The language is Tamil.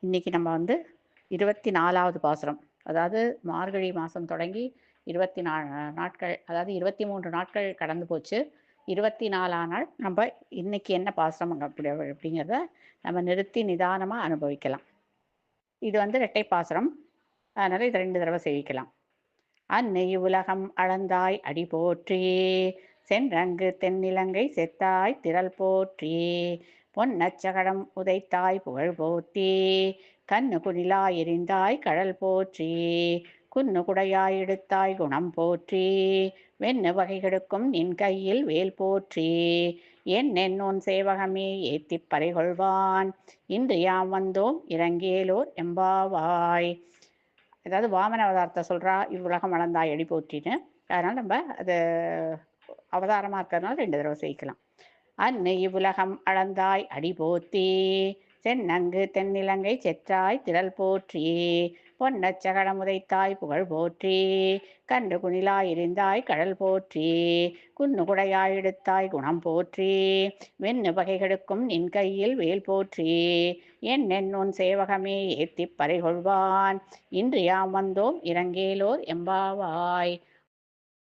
இன்னைக்கு நம்ம வந்து 24வது பாசுரம். அதாவது மார்கழி மாதம் தொடங்கி 24 நாட்கள், அதாவது 23 நாட்கள் கடந்து போச்சு. 24ஆம் நாள் நம்ம இன்னைக்கு என்ன பாசுரம் அப்படிங்கிறத நம்ம நிறுத்தி நிதானமா அனுபவிக்கலாம். இது வந்து இரட்டை பாசுரம். அதனால இதை 2 தடவை சேவிக்கலாம். அன்னை உலகம் அளந்தாய் அடி போற்றி, சென்றங்கு தென்னிலங்கை செத்தாய் திரள் போற்றி, பொன்னச்சகடம் உதைத்தாய் புகழ் போற்றி, கண்ணு குனிலாய் எரிந்தாய் கடல் போற்றி, குன்னு குடையாய் எடுத்தாய் குணம் போற்றி, வெண்ணு வகை கெடுக்கும் நின் கையில் வேல் போற்றி, என்னுன் சேவகமே ஏத்திப் பறைகொள்வான், இன்று யாம் வந்தோம் இறங்கேலோர் எம்பாவாய். அதாவது வாமன அவதாரத்தை சொல்கிறா, இவ்வுலகம் அளந்தாய் அடி போற்றின்னு. அதனால் நம்ம அது அவதாரமாக இருக்கிறதுனால 2 தடவை சேர்க்கலாம். அன்னு இவ்வுலகம் அளந்தாய் அடி போற்றி, சென்னங்கு தென்னிலங்கை செற்றாய் திரள் போற்றி, பொன்னச்சகடம் உதைத்தாய் புகழ் போற்றி, கண்டு குனிலாய் எரிந்தாய் கடல் போற்றி, குன்னு குடையாய் எடுத்தாய் குணம் போற்றி, வெண்ணு பகை கெடுக்கும் நின் கையில் வேல் போற்றி, என்னுன் சேவகமே ஏத்திப் பறைகொள்வான், இன்று யாம் வந்தோம் இறங்கேலோர் எம்பாவாய்.